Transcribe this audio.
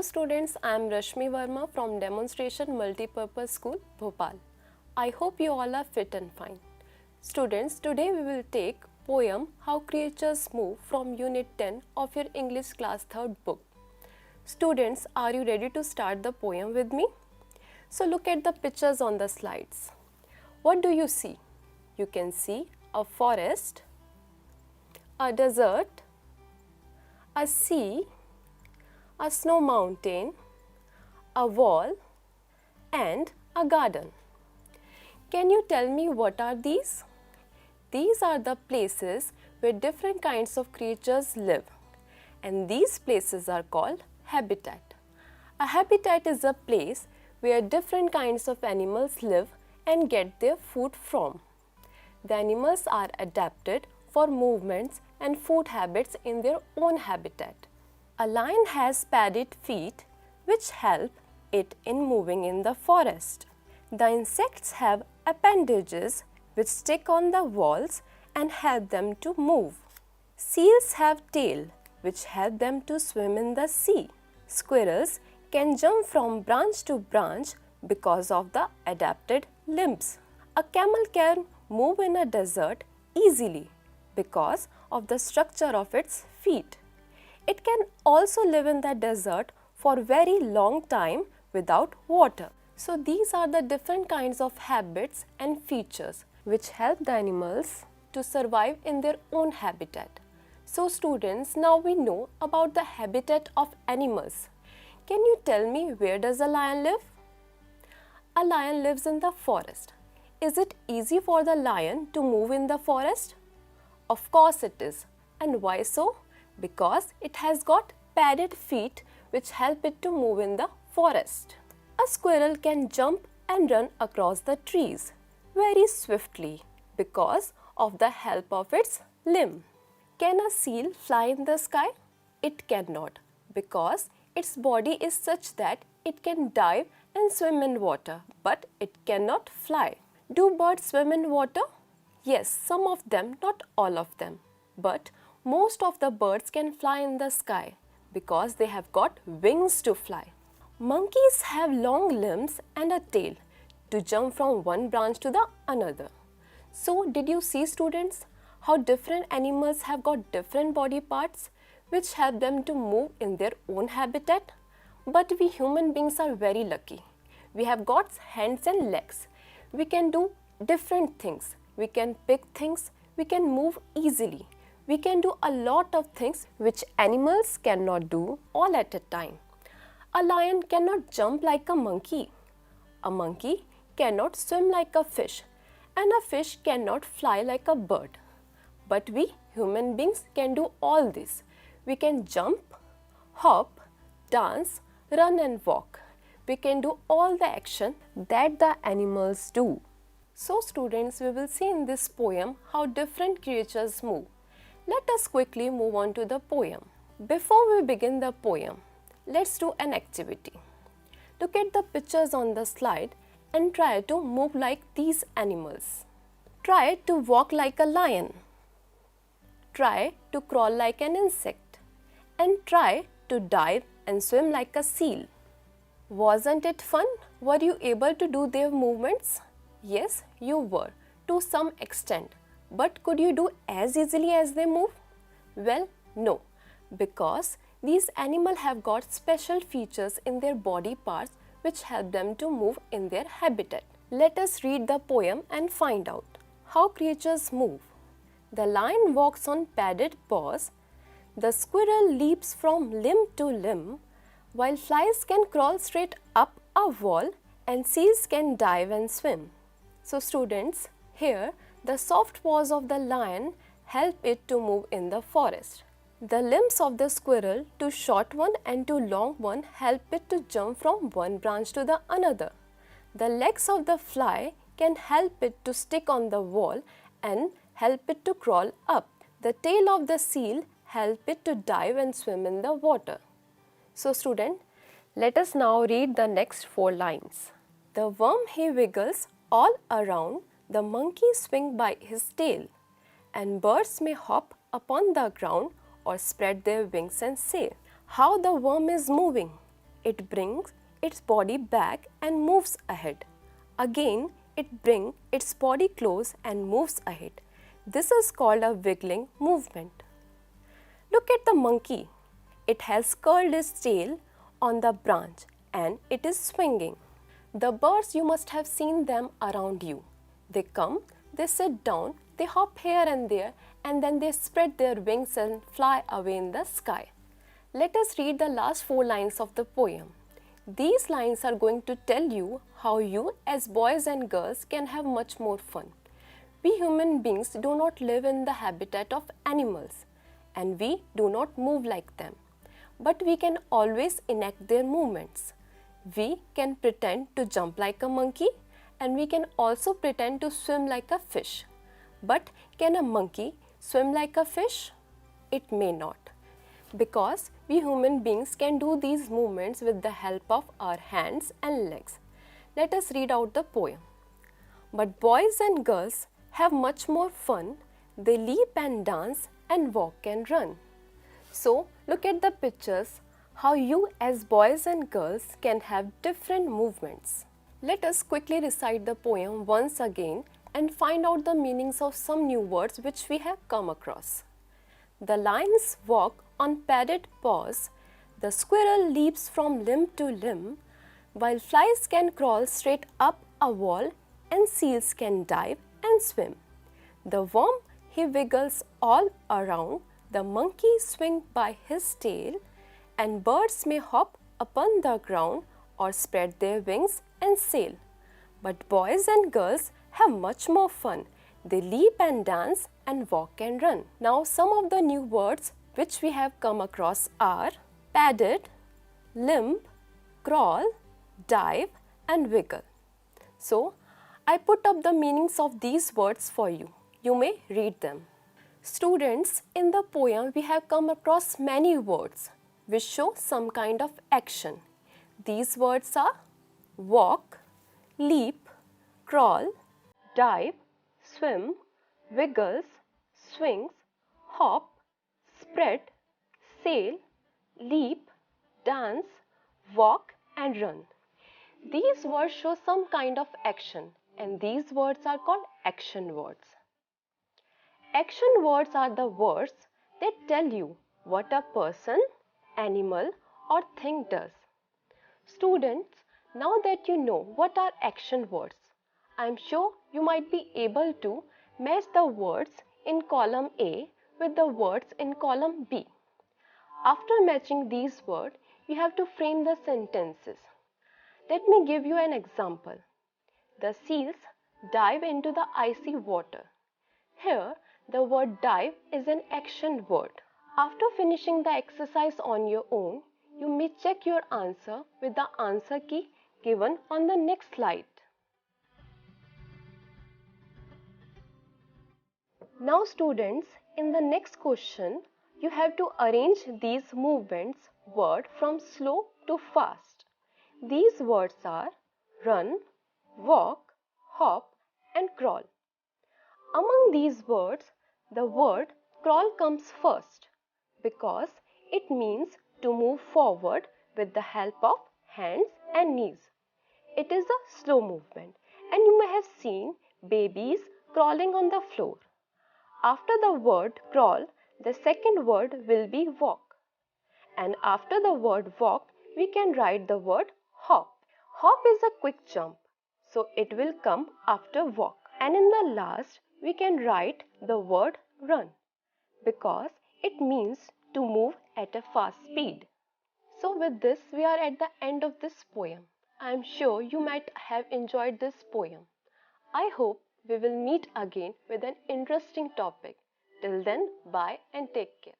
Hello students, I am Rashmi Verma from Demonstration Multipurpose School, Bhopal. I hope you all are fit and fine. Students, today we will take poem How Creatures Move from Unit 10 of your English class 3rd book. Students, are you ready to start the poem with me? So look at the pictures on the slides. What do you see? You can see a forest, a desert, a sea, a snow mountain, a wall and a garden. Can you tell me what are these? These are the places where different kinds of creatures live, and these places are called habitat. A habitat is a place where different kinds of animals live and get their food from. The animals are adapted for movements and food habits in their own habitat. A lion has padded feet which help it in moving in the forest. The insects have appendages which stick on the walls and help them to move. Seals have tail which help them to swim in the sea. Squirrels can jump from branch to branch because of the adapted limbs. A camel can move in a desert easily because of the structure of its feet. It can also live in the desert for very long time without water. So these are the different kinds of habits and features which help the animals to survive in their own habitat. So students, now we know about the habitat of animals. Can you tell me, where does a lion live? A lion lives in the forest. Is it easy for the lion to move in the forest? Of course it is. And why so? Because it has got padded feet which help it to move in the forest. A squirrel can jump and run across the trees very swiftly because of the help of its limb. Can a seal fly in the sky? It cannot because its body is such that it can dive and swim in water, but it cannot fly. Do birds swim in water? Yes, some of them, not all of them. But most of the birds can fly in the sky because they have got wings to fly. Monkeys have long limbs and a tail to jump from one branch to the another. So did you see, students, how different animals have got different body parts which help them to move in their own habitat? But we human beings are very lucky. We have got hands and legs. We can do different things. We can pick things. We can move easily. We can do a lot of things which animals cannot do all at a time. A lion cannot jump like a monkey. A monkey cannot swim like a fish. And a fish cannot fly like a bird. But we human beings can do all this. We can jump, hop, dance, run and walk. We can do all the action that the animals do. So students, we will see in this poem how different creatures move. Let us quickly move on to the poem. Before we begin the poem, let's do an activity. Look at the pictures on the slide and try to move like these animals. Try to walk like a lion. Try to crawl like an insect. And try to dive and swim like a seal. Wasn't it fun? Were you able to do their movements? Yes, you were, to some extent. But could you do as easily as they move? Well, no, because these animals have got special features in their body parts which help them to move in their habitat. Let us read the poem and find out how creatures move. The lion walks on padded paws. The squirrel leaps from limb to limb, while flies can crawl straight up a wall and seals can dive and swim. So students, here the soft paws of the lion help it to move in the forest. The limbs of the squirrel, two short one and two long one, help it to jump from one branch to the another. The legs of the fly can help it to stick on the wall and help it to crawl up. The tail of the seal help it to dive and swim in the water. So student, let us now read the next 4 lines. The worm he wiggles all around, the monkey swing by his tail, and birds may hop upon the ground or spread their wings and say, how the worm is moving. It brings its body back and moves ahead. Again, it brings its body close and moves ahead. This is called a wiggling movement. Look at the monkey. It has curled its tail on the branch and it is swinging. The birds, you must have seen them around you. They come, they sit down, they hop here and there, and then they spread their wings and fly away in the sky. Let us read the last 4 lines of the poem. These lines are going to tell you how you as boys and girls can have much more fun. We human beings do not live in the habitat of animals and we do not move like them. But we can always enact their movements. We can pretend to jump like a monkey and we can also pretend to swim like a fish. But can a monkey swim like a fish? It may not. Because we human beings can do these movements with the help of our hands and legs. Let us read out the poem. But boys and girls have much more fun. They leap and dance and walk and run. So look at the pictures, how you as boys and girls can have different movements. Let us quickly recite the poem once again and find out the meanings of some new words which we have come across. The lions walk on padded paws, the squirrel leaps from limb to limb, while flies can crawl straight up a wall and seals can dive and swim. The worm, he wiggles all around, the monkey swing by his tail, and birds may hop upon the ground or spread their wings and sail. But boys and girls have much more fun. They leap and dance and walk and run. Now some of the new words which we have come across are padded, limp, crawl, dive and wiggle. So I put up the meanings of these words for you. You may read them. Students, in the poem we have come across many words which show some kind of action. These words are walk, leap, crawl, dive, swim, wiggles, swings, hop, spread, sail, leap, dance, walk and run. These words show some kind of action and these words are called action words. Action words are the words that tell you what a person, animal or thing does. Students, now that you know what are action words, I am sure you might be able to match the words in column A with the words in column B. After matching these words, you have to frame the sentences. Let me give you an example. The seals dive into the icy water. Here, the word dive is an action word. After finishing the exercise on your own, you may check your answer with the answer key given on the next slide. Now students, in the next question, you have to arrange these movements word from slow to fast. These words are run, walk, hop and crawl. Among these words, the word crawl comes first because it means to move forward with the help of hands and knees. It is a slow movement and you may have seen babies crawling on the floor. After the word crawl, the second word will be walk. And after the word walk, we can write the word hop. Hop is a quick jump, so it will come after walk. And in the last, we can write the word run because it means to move at a fast speed. So with this, we are at the end of this poem. I am sure you might have enjoyed this poem. I hope we will meet again with an interesting topic. Till then, bye and take care.